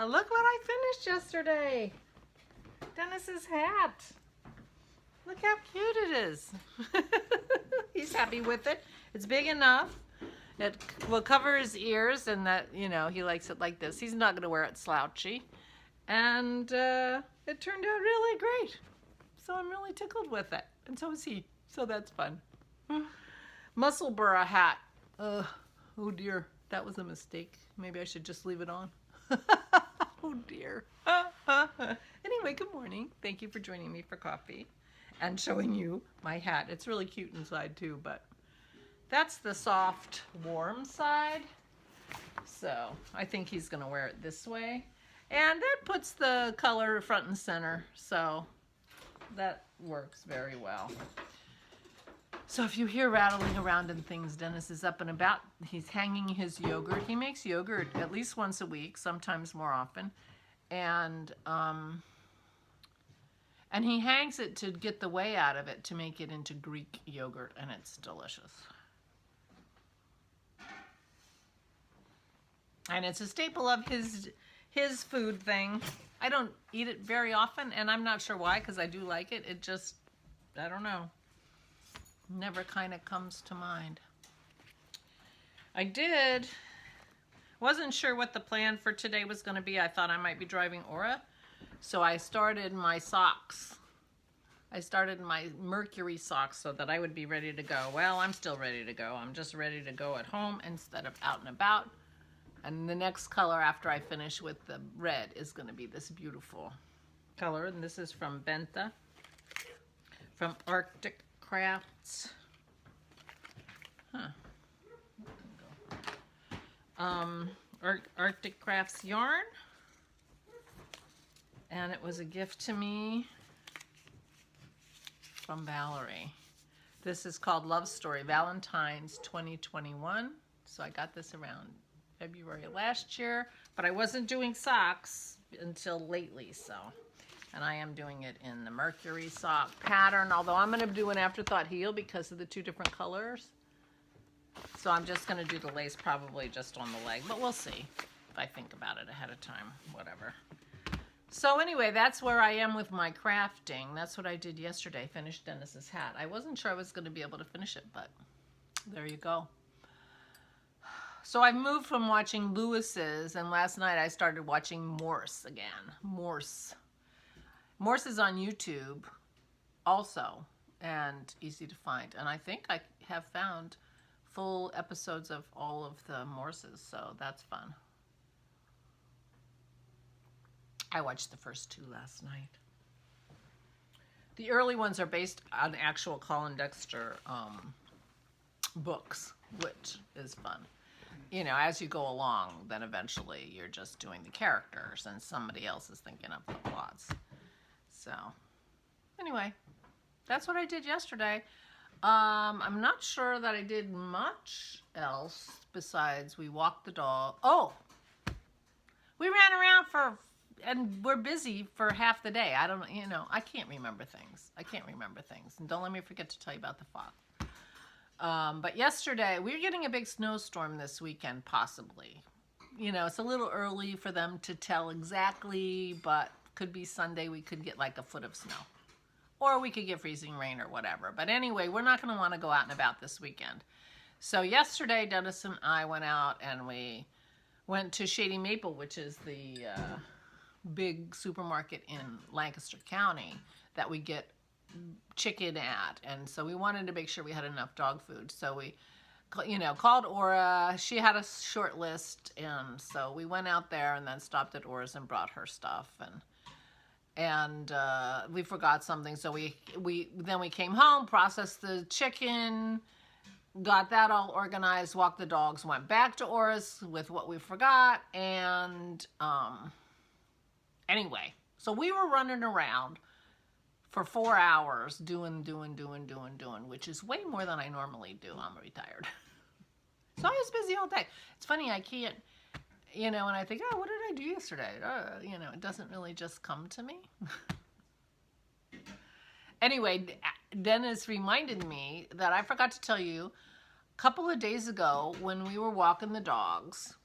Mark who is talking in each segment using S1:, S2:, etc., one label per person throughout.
S1: Look what I finished yesterday. Dennis's hat. Look how cute it is. He's happy with it. It's big enough. It will cover his ears, and that, you know, he likes it like this. He's not going to wear it slouchy. And it turned out really great. So I'm really tickled with it. And so is he. So that's fun. Musselburgh hat. Oh dear. That was a mistake. Maybe I should just leave it on. Oh dear. Anyway, good morning. Thank you for joining me for coffee and showing you my hat. It's really cute inside too, but that's the soft, warm side. So I think he's gonna wear it this way. And that puts the color front and center. So that works very well. So if you hear rattling around and things, Dennis is up and about. He's hanging his yogurt. He makes yogurt at least once a week, sometimes more often. And he hangs it to get the whey out of it to make it into Greek yogurt, and it's delicious. And it's a staple of his food thing. I don't eat it very often, and I'm not sure why, because I do like it. It just, I don't know. Never kind of comes to mind. Wasn't sure what the plan for today was going to be. I thought I might be driving Aura. So I started my socks. I started my Mercury socks so that I would be ready to go. Well, I'm still ready to go. I'm just ready to go at home instead of out and about. And the next color after I finish with the red is going to be this beautiful color. And this is from Benta, from Arctic Crafts. Arctic Crafts yarn. And it was a gift to me from Valerie. This is called Love Story, Valentine's 2021. So I got this around February last year, but I wasn't doing socks until lately, so. And I am doing it in the Mercury sock pattern, although I'm going to do an afterthought heel because of the two different colors. So I'm just going to do the lace probably just on the leg, but we'll see if I think about it ahead of time, whatever. So anyway, that's where I am with my crafting. That's what I did yesterday, finished Dennis's hat. I wasn't sure I was going to be able to finish it, but there you go. So I've moved from watching Lewis's, and last night I started watching Morse again. Morse is on YouTube also, and easy to find. And I think I have found full episodes of all of the Morses, so that's fun. I watched the first two last night. The early ones are based on actual Colin Dexter books, which is fun. You know, as you go along, then eventually you're just doing the characters and somebody else is thinking of the plots. So, anyway, that's what I did yesterday. I'm not sure that I did much else besides we walked the dog. Oh, we ran around and we're busy for half the day. I don't, you know, I can't remember things. And don't let me forget to tell you about the fog. But yesterday, we're getting a big snowstorm this weekend, possibly. You know, it's a little early for them to tell exactly, but could be Sunday we could get like a foot of snow. Or we could get freezing rain or whatever. But anyway, we're not going to want to go out and about this weekend. So yesterday, Dennis and I went out and we went to Shady Maple, which is the big supermarket in Lancaster County that we get chicken at. And so we wanted to make sure we had enough dog food. So we, you know, called Aura. She had a short list. And so we went out there and then stopped at Aura's and brought her stuff. And we forgot something, so then we came home, processed the chicken, got that all organized, walked the dogs, went back to Aura's with what we forgot, and anyway, so we were running around for 4 hours doing, which is way more than I normally do. I'm retired. So I was busy all day. It's funny, I can't, you know, and I think, oh, what did I do yesterday? You know, it doesn't really just come to me. Anyway, Dennis reminded me that I forgot to tell you, a couple of days ago when we were walking the dogs,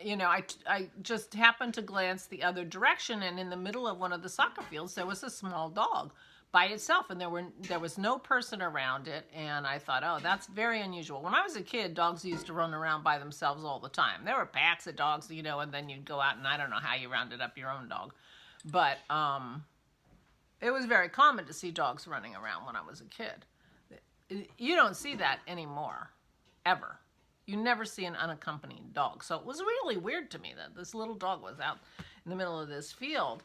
S1: you know, I just happened to glance the other direction, and in the middle of one of the soccer fields, there was a small dog by itself, and there was no person around it. And I thought, oh, that's very unusual. When I was a kid, dogs used to run around by themselves all the time. There were packs of dogs, you know, and then you'd go out, and I don't know how you rounded up your own dog, but it was very common to see dogs running around when I was a kid. You don't see that anymore, ever. You never see an unaccompanied dog. So it was really weird to me that this little dog was out in the middle of this field.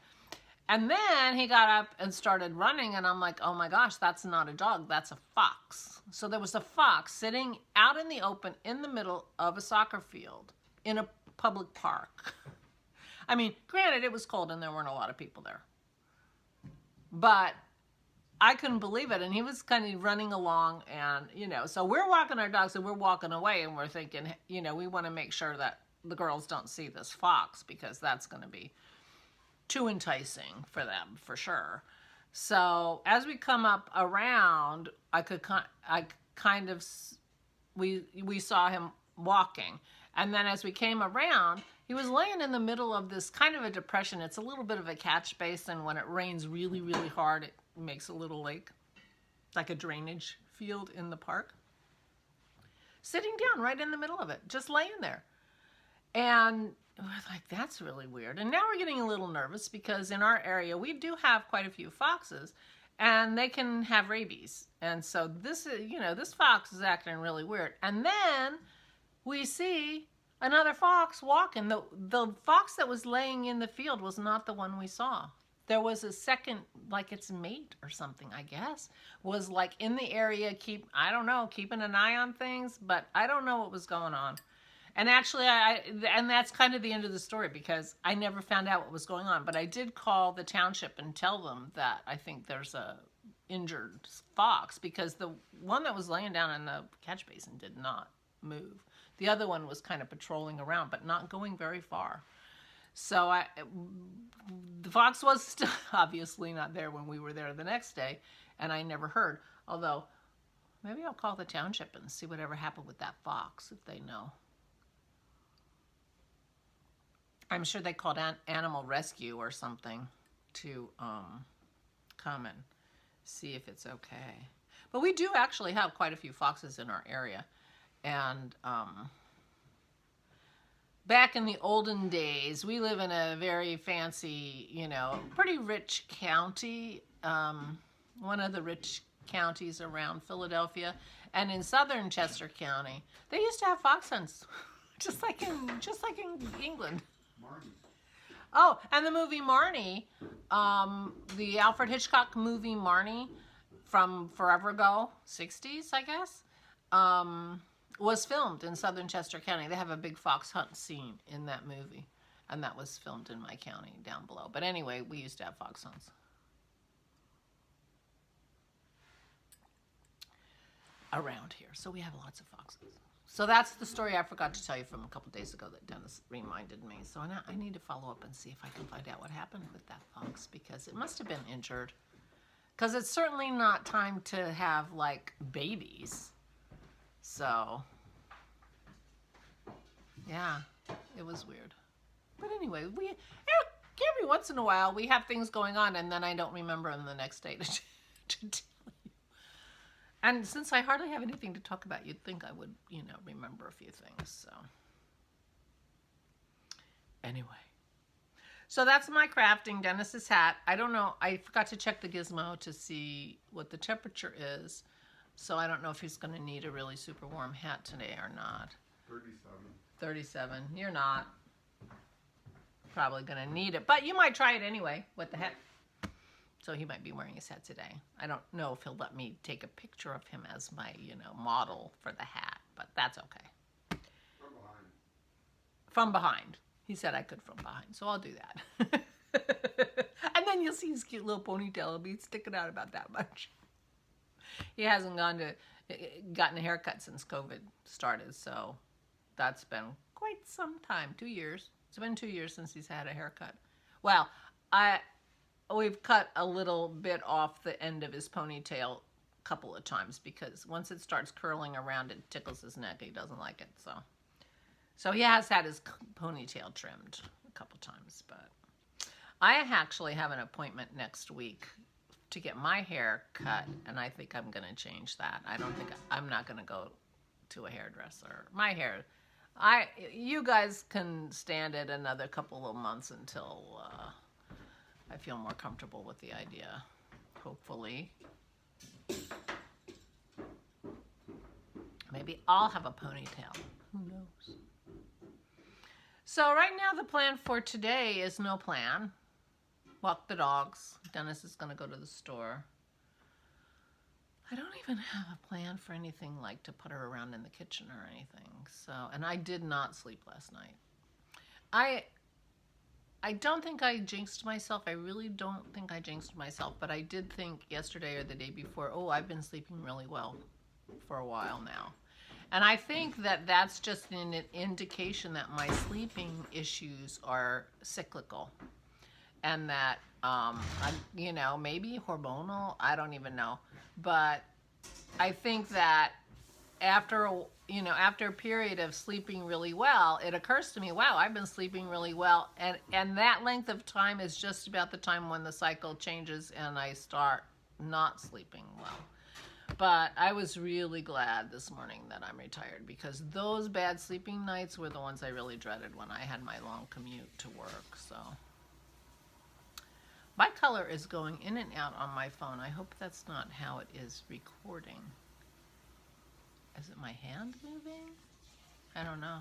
S1: And then he got up and started running, and I'm like, oh my gosh, that's not a dog, that's a fox. So there was a fox sitting out in the open in the middle of a soccer field in a public park. I mean, granted, it was cold and there weren't a lot of people there. But I couldn't believe it, and he was kind of running along, and, you know, so we're walking our dogs, and we're walking away, and we're thinking, you know, we want to make sure that the girls don't see this fox, because that's going to be too enticing for them, for sure. So as we come up around, we saw him walking, and then as we came around, he was laying in the middle of this kind of a depression. It's a little bit of a catch basin. When it rains really, really hard, it makes a little lake, like a drainage field in the park. Sitting down right in the middle of it, just laying there. And we're like, that's really weird. And now we're getting a little nervous because in our area, we do have quite a few foxes, and they can have rabies. And so this is, you know, this fox is acting really weird. And then we see another fox walking. The fox that was laying in the field was not the one we saw. There was a second, like its mate or something, I guess, was like in the area, keeping an eye on things, but I don't know what was going on. And actually, and that's kind of the end of the story, because I never found out what was going on. But I did call the township and tell them that I think there's a injured fox, because the one that was laying down in the catch basin did not move. The other one was kind of patrolling around, but not going very far. So the fox was still obviously not there when we were there the next day, and I never heard. Although, maybe I'll call the township and see whatever happened with that fox, if they know. I'm sure they called animal rescue or something to come and see if it's okay. But we do actually have quite a few foxes in our area. And back in the olden days, we live in a very fancy, you know, pretty rich county, one of the rich counties around Philadelphia. And in southern Chester County, they used to have fox hunts, just like in England.
S2: Marty.
S1: Oh, and the movie Marnie, the Alfred Hitchcock movie Marnie from forever ago, 60s, I guess, was filmed in southern Chester County. They have a big fox hunt scene in that movie, and that was filmed in my county down below. But anyway, we used to have fox hunts around here, so we have lots of foxes. So that's the story I forgot to tell you from a couple days ago that Dennis reminded me. So I need to follow up and see if I can find out what happened with that fox, because it must have been injured. Because it's certainly not time to have, like, babies. So, yeah, it was weird. But anyway, every once in a while we have things going on, and then I don't remember them the next day to tell you. And since I hardly have anything to talk about, you'd think I would, you know, remember a few things. So, anyway. So that's my crafting, Dennis's hat. I don't know. I forgot to check the gizmo to see what the temperature is. So I don't know if he's going to need a really super warm hat today or not.
S2: 37.
S1: 37. You're not probably going to need it. But you might try it anyway with the hat. So he might be wearing his hat today. I don't know if he'll let me take a picture of him as my, you know, model for the hat. But that's okay.
S2: From behind.
S1: From behind. He said I could from behind. So I'll do that. And then you'll see his cute little ponytail. It'll be sticking out about that much. He hasn't gotten a haircut since COVID started, so that's been quite some time, 2 years. It's been 2 years since he's had a haircut. Well, we've cut a little bit off the end of his ponytail a couple of times, because once it starts curling around, it tickles his neck. He doesn't like it, so he has had his ponytail trimmed a couple times, but I actually have an appointment next week to get my hair cut, and I think I'm gonna change that. I'm not gonna go to a hairdresser. My hair, you guys can stand it another couple of months until I feel more comfortable with the idea, hopefully. Maybe I'll have a ponytail. Who knows? So right now the plan for today is no plan. Walk the dogs. Dennis is going to go to the store. I don't even have a plan for anything like to put her around in the kitchen or anything. So, and I did not sleep last night. I don't think I jinxed myself. I really don't think I jinxed myself, but I did think yesterday or the day before, oh, I've been sleeping really well for a while now. And I think that that's just an indication that my sleeping issues are cyclical. And that, you know, maybe hormonal, I don't even know. But I think that after a period of sleeping really well, it occurs to me, wow, I've been sleeping really well. And that length of time is just about the time when the cycle changes and I start not sleeping well. But I was really glad this morning that I'm retired, because those bad sleeping nights were the ones I really dreaded when I had my long commute to work. So my color is going in and out on my phone. I hope that's not how it is recording. Is it my hand moving? I don't know.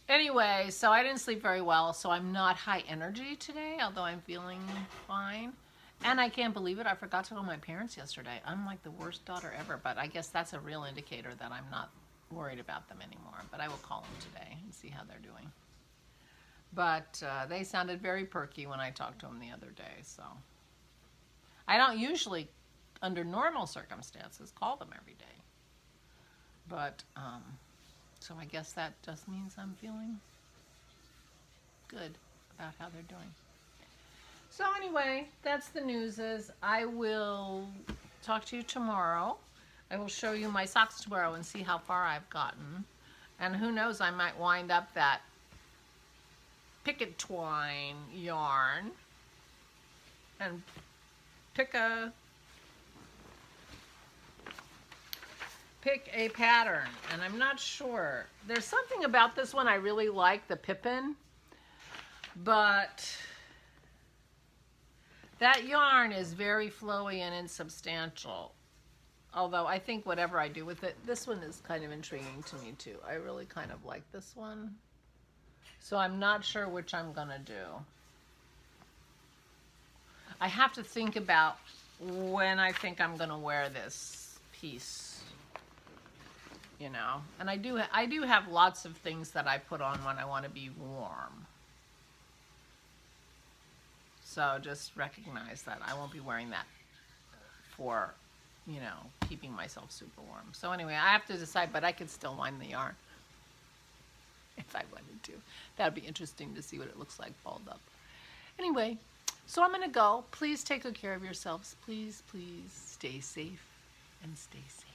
S1: Anyway, so I didn't sleep very well, so I'm not high energy today, although I'm feeling fine. And I can't believe it, I forgot to call my parents yesterday. I'm like the worst daughter ever, but I guess that's a real indicator that I'm not worried about them anymore. But I will call them today and see how they're doing. But they sounded very perky when I talked to them the other day, so. I don't usually, under normal circumstances, call them every day. But, so I guess that just means I'm feeling good about how they're doing. So anyway, that's the news. I will talk to you tomorrow. I will show you my socks tomorrow and see how far I've gotten. And who knows, I might wind up that picket twine yarn and pick a pattern. And I'm not sure. There's something about this one I really like, the Pippin, but that yarn is very flowy and insubstantial. Although I think whatever I do with it, this one is kind of intriguing to me too. I really kind of like this one. So I'm not sure which I'm gonna do. I have to think about when I think I'm gonna wear this piece, you know. And I do have lots of things that I put on when I want to be warm. So just recognize that I won't be wearing that for, you know, keeping myself super warm. So anyway, I have to decide, but I could still wind the yarn if I wanted to. That'd be interesting to see what it looks like balled up. Anyway, so I'm going to go. Please take good care of yourselves. Please, please stay safe and stay safe.